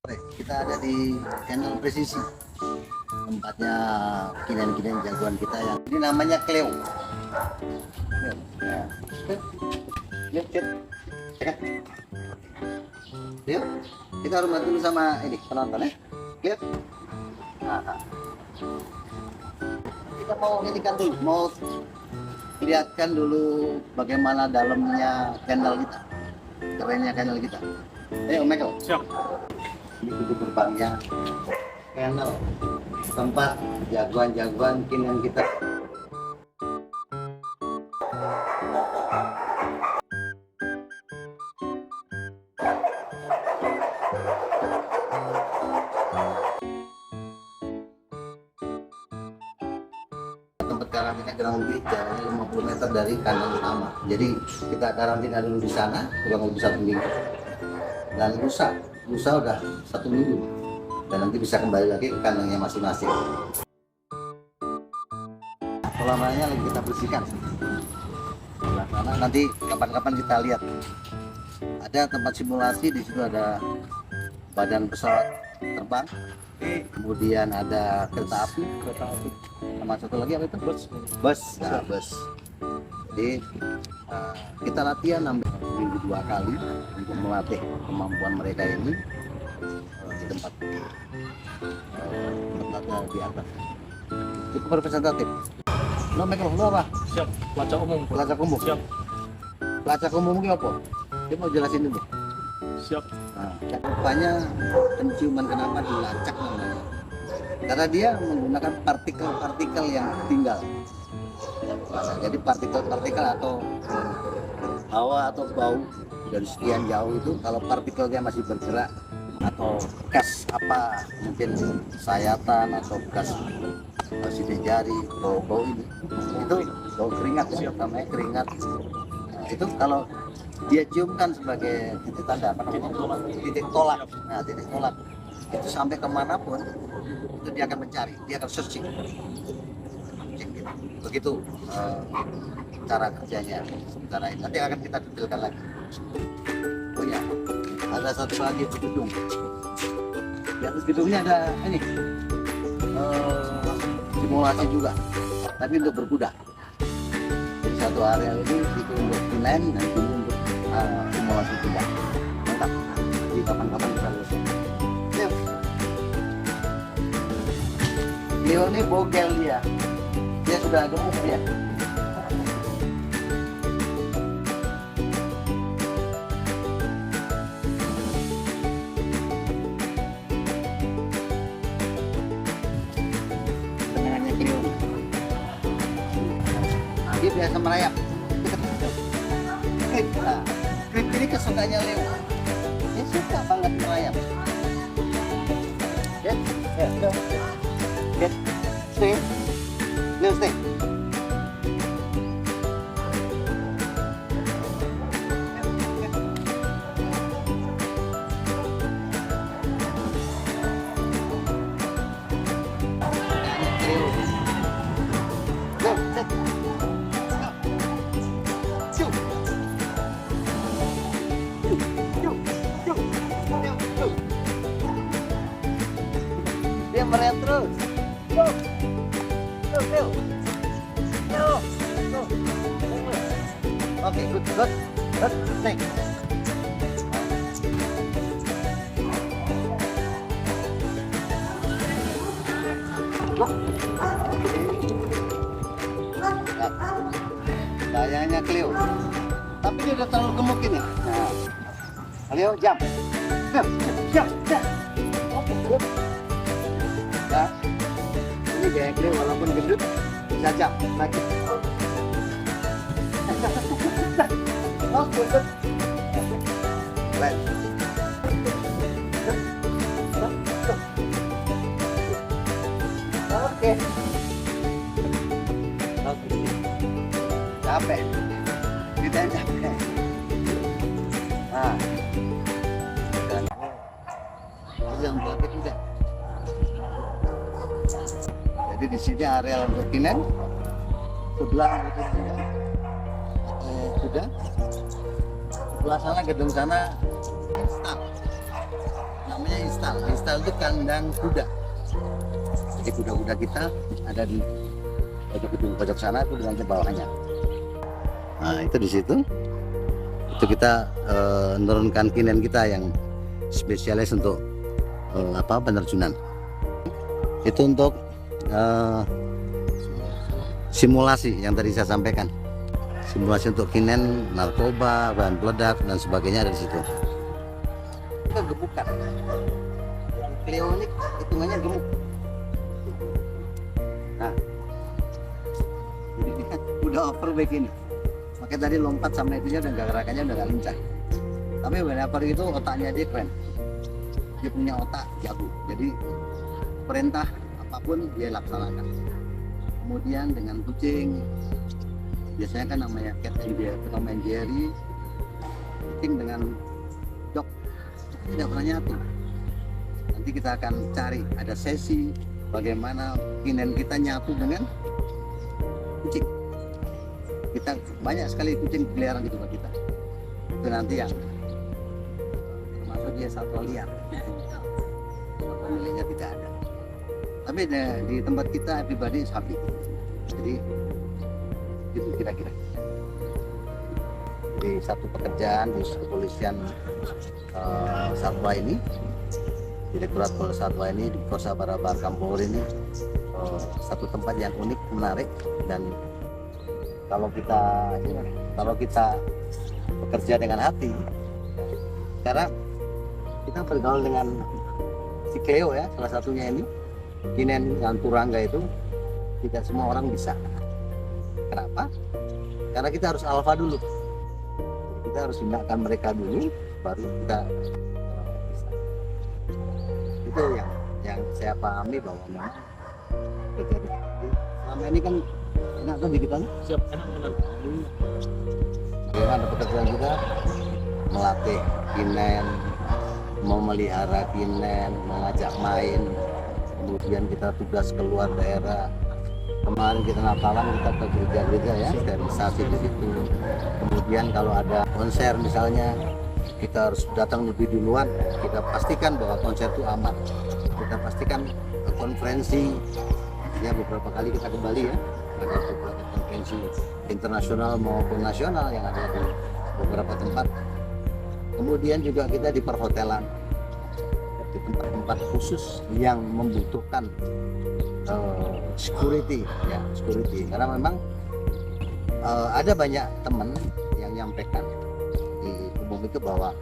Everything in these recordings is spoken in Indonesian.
Kita ada di channel Presisi, tempatnya kinen-kinen jagoan kita yang ini namanya Cleo. Cleo, kita harus bantu dulu sama ini penonton ya. Cleo. Nah, kita mau inikan dulu, mau lihatkan dulu bagaimana dalamnya channel kita, kerennya channel kita. Ayo Michael. Siap. Ini pintu gerbangnya channel, tempat jagoan-jagoan kinian kita. Tempat karantina kurang lebih jaraknya 50 meter dari kandang utama. Jadi kita karantina dulu di sana kurang lebih 1 minggu. Dan lusa udah 1 minggu. Dan nanti bisa kembali lagi ke kandangnya masing-masing. Kolamnya lagi kita bersihkan. Sebelah sana nanti kapan-kapan kita lihat. Ada tempat simulasi, di situ ada badan pesawat terbang. Kemudian ada kereta api, sama satu lagi apa itu? Bus. Nah, bus. Jadi kita latihan sampai minggu 2 kali untuk melatih kemampuan mereka ini di tempat tempatnya di atas. Cukup representatif. Lo Michael, lo apa? Siap. Pelacak umum. Pelacak umum. Siap. Pelacak umum ini apa? Dia mau jelasin dulu. Siap. Nah, rupanya penciuman kenapa dilacak namanya? Karena dia menggunakan partikel-partikel yang tinggal. Nah, jadi partikel-partikel atau hawa atau bau dari sekian jauh itu, kalau partikelnya masih bergerak atau bekas apa, mungkin sayatan atau bekas sidik jari, bau ini, itu bau keringat ya, namanya keringat. Nah, itu kalau dia ciumkan sebagai titik tanda apa namanya? Titik tolak. Nah, titik tolak itu sampai kemanapun itu dia akan mencari, dia akan searching gitu. Begitu cara kerjanya. Sementara ini nanti akan kita detailkan lagi. Oh ya, ada satu lagi di gedung. Di atas gedungnya ada ini simulasi juga, tapi untuk berkuda. Jadi satu area ini itu untuk kinen dan ini untuk simulasi kuda. Mantap. Jadi kapan-kapan kita lihat. Yuk. Leo ini bogel dia sudah gemuk dia. Tenangannya Cleo. Dia biasa merayap. Krip ini kesukaannya Leo. Dia suka banget merayap. Get, stay. Leo stay. Dia merayap terus. Go. Oke, good. Stay. Kayaknya Cleo, tapi dia udah terlalu gemuk ini. Nah, Cleo jump. Jump. Oke, good. Ya, ini kayak Cleo walaupun gendut bisa jump lagi. Oh, good. Right. Oke. Capek. Kita yang capek. Nah. Dan yang belakang juga. Jadi di sini area untuk kinen, sebelah untuk kuda, sebelah sana gedung sana staff. namanya instal. Instal itu kandang kuda. Jadi kuda-kuda kita ada di pojok gedung pojok sana itu dengan bawahnya. Nah itu di situ. Itu kita menurunkan kinen kita yang spesialis untuk penerjunan. Itu untuk simulasi yang tadi saya sampaikan. Simulasi untuk kinen, narkoba, bahan peledak dan sebagainya ada di situ. Kita gebukan. Clio ini hitungannya gemuk. Nah, jadi dia udah overweight ini. Makanya tadi lompat sama itunya dan gerakannya udah gak lincah. Tapi whenever itu otaknya dia keren. Dia punya otak jago. Jadi perintah apapun dia laksanakan. Kemudian dengan kucing, biasanya kan namanya cat and Jerry, kucing dengan dog tidak pernah nyatu. Nanti kita akan cari ada sesi bagaimana kinen kita nyatu dengan kucing. Kita banyak sekali kucing peliharaan di tempat kita. Itu nanti yang termasuk dia satwa liar, pemiliknya tidak ada. Tapi di tempat kita pribadi sapi. Jadi itu kira-kira. Jadi satu pekerjaan di kepolisian satwa ini, Direktorat Polres Satwa ini di Kosa Barabar Kampung ini satu tempat yang unik, menarik, dan kalau kita bekerja dengan hati, karena kita bergaul dengan si Cleo ya, salah satunya ini kinen yang turangga itu tidak semua orang bisa. Kenapa? Karena kita harus alfa dulu, kita harus hindarkan mereka dulu, baru kita bisa. Itu yang saya pahami bahwa memang selama ini kan enak kan di kita nih. Siap, enak benar. Bagaimana pekerjaan kita melatih kinen, memelihara kinen, mengajak main, kemudian kita tugas keluar daerah. Kemarin kita Natalan kita ke gereja-gereja ya, sterilisasi di situ. Kemudian kalau ada konser misalnya, kita harus datang lebih duluan. Kita pastikan bahwa konser itu aman. Kita pastikan konferensi, ya beberapa kali kita kembali ya, ada beberapa konferensi internasional maupun nasional yang ada di beberapa tempat. Kemudian juga kita di perhotelan, di tempat-tempat khusus yang membutuhkan security, karena memang ada banyak teman yang nyampaikan di umum itu bahwa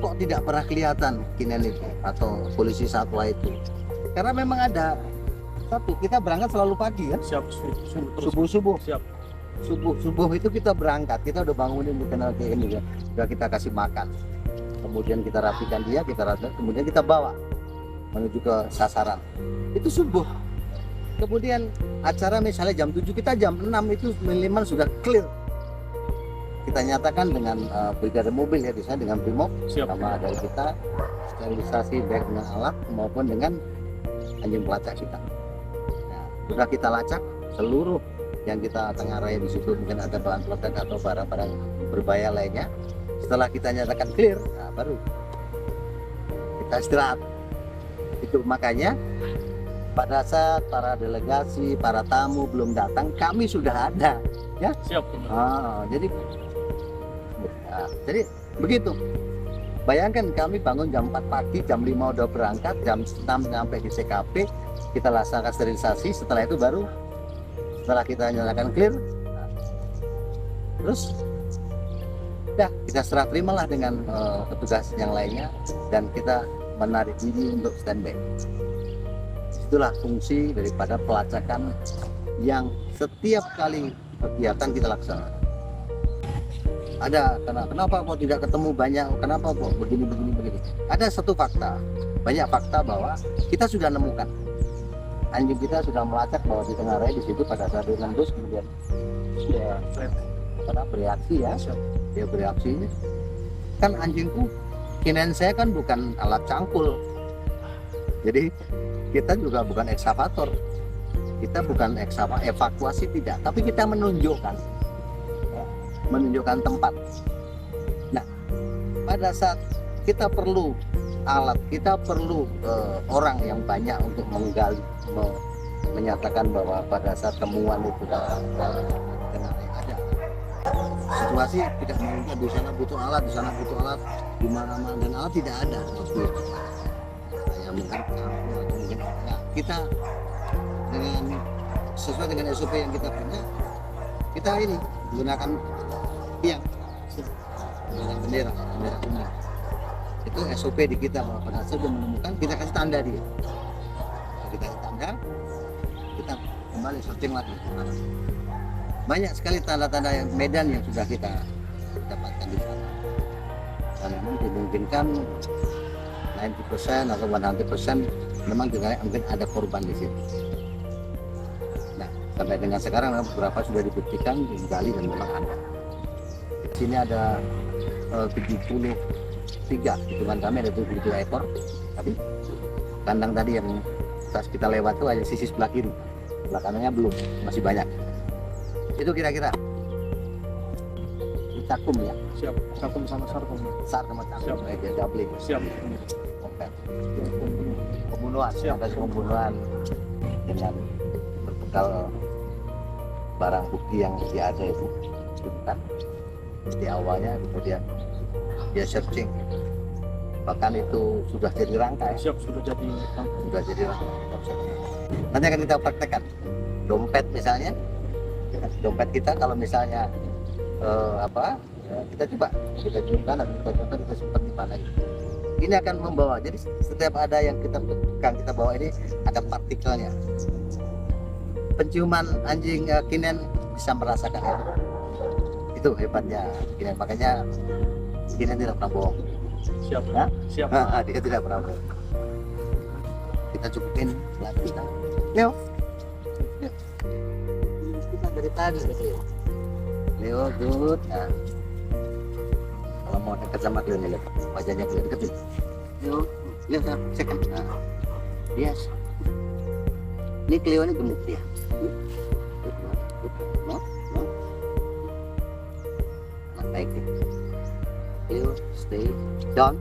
kok tidak pernah kelihatan kinen itu atau polisi satwa itu, karena memang ada satu, kita berangkat selalu pagi ya, Siap, subuh Siap. subuh itu kita berangkat, kita udah bangunin di kenal kayak ini ya, udah kita kasih makan, kemudian kita rapikan dia, kemudian kita bawa menuju ke sasaran, itu subuh. Kemudian acara misalnya jam 7, kita jam 6 itu minimal sudah clear. Kita nyatakan dengan brigade mobil ya, misalnya dengan Brimob, sama dari kita sterilisasi baik dengan alat maupun dengan anjing pelacak kita. Nah, sudah kita lacak seluruh yang kita tengarai di situ, mungkin ada bahan peledak atau barang-barang berbahaya lainnya. Setelah kita nyatakan clear, nah baru kita istirahat. Itu makanya pada saat para delegasi, para tamu belum datang, kami sudah ada, ya. Siap. Jadi begitu. Bayangkan kami bangun jam 4 pagi, jam 5 udah berangkat, jam 6 sampai di CKP, kita laksanakan sterilisasi. Setelah itu baru, setelah kita nyatakan clear, terus udah kita serah terimalah dengan petugas yang lainnya, dan kita menarik diri untuk standby. Itulah fungsi daripada pelacakan yang setiap kali kegiatan kita laksanakan. Ada kenapa kok tidak ketemu banyak, kenapa kok begini. Ada satu fakta, banyak fakta bahwa kita sudah nemukan anjing kita sudah melacak bahwa di tengah raya di situ pada saat dia nembus, kemudian dia bereaksi ya, dia bereaksi. Kan anjingku, kinen saya kan bukan alat cangkul, jadi kita juga bukan ekskavator, kita bukan evakuasi tidak, tapi kita menunjukkan tempat. Nah, pada saat kita perlu alat, kita perlu orang yang banyak untuk menggali, menyatakan bahwa pada saat temuan itu ada situasi tidak memungkinkan, di sana butuh alat, di sana butuh alat, di mana-mana, dan alat tidak ada waktu itu. Saya mungkin atau mungkin nah, kita dengan sesuai dengan SOP yang kita punya, kita ini menggunakan tiang, menggunakan bendera kuning. Itu SOP di kita bahwa pada saat dia menemukan, kita kasih tanda dia. Kita kasih tanda, kita kembali searching lagi. Banyak sekali tanda-tanda yang medan yang sudah kita dapatkan di sana. Dan memang dimungkinkan 90% atau 100% memang tidak mungkin ada korban di situ. Nah, sampai dengan sekarang beberapa sudah dibuktikan, digali dan memang ada. Di sini ada 73 hitungan kami, ada 77 ekor. Tapi kandang tadi yang pas kita lewat itu hanya sisi sebelah kiri, sebelah kanannya belum, masih banyak. Itu kira-kira cakum ya, Siap. Cakum sama sarkom. sar sama cakum, dia doubling. Siap. Oke. Pembunuhan, Siap. ada pembunuhan dengan berbekal barang bukti yang dia ada itu, bukan di awalnya, kemudian dia searching, bahkan itu sudah jadi rangkai, Siap, sudah jadi. sudah jadi rangkai. Nanti akan kita praktekkan dompet misalnya, dompet kita kalau misalnya kita coba kita coba nanti kita simpan di mana gitu. Ini akan membawa, jadi setiap ada yang kita pegang, kita bawa ini ada partikelnya. Penciuman anjing kinen bisa merasakan itu hebatnya kinen, makanya kinen tidak pernah bohong. Siap. Ya? Siap. Dia tidak pernah bohong. Kita cukupin lagi kita. Leo, kita dari tadi gitu. Leo, good. Nah, kalau mau dekat sama Cleo nih, lihat wajahnya Cleo deketin. Leo, lihat nah, second. Nah, yes. Ini Cleo ini gemuk dia. No, no. Nah, baik. Cleo, stay down.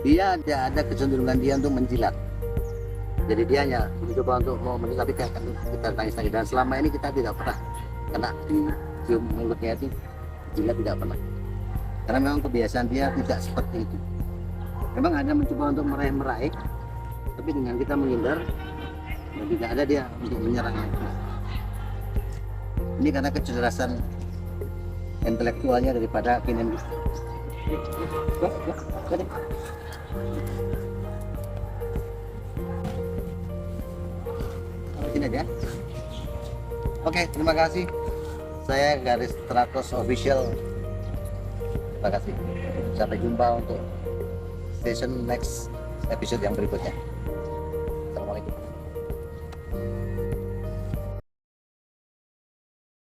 Dia ada kecenderungan dia untuk menjilat. Jadi dia hanya mencoba untuk mau menjilat, tapi kita tangis-tangis. Dan selama ini kita tidak pernah kena di cium mulutnya itu, jilat tidak pernah. Karena memang kebiasaan dia tidak seperti itu. Memang ada mencoba untuk meraih-meraih, tapi dengan kita menghindar, dan tidak ada dia untuk menyerang. Ini karena kecerdasan intelektualnya daripada kinen. Sini aja. Oke, terima kasih. Saya Garis Tratos Official. Terima kasih. Sampai jumpa untuk station next episode yang berikutnya. Assalamualaikum.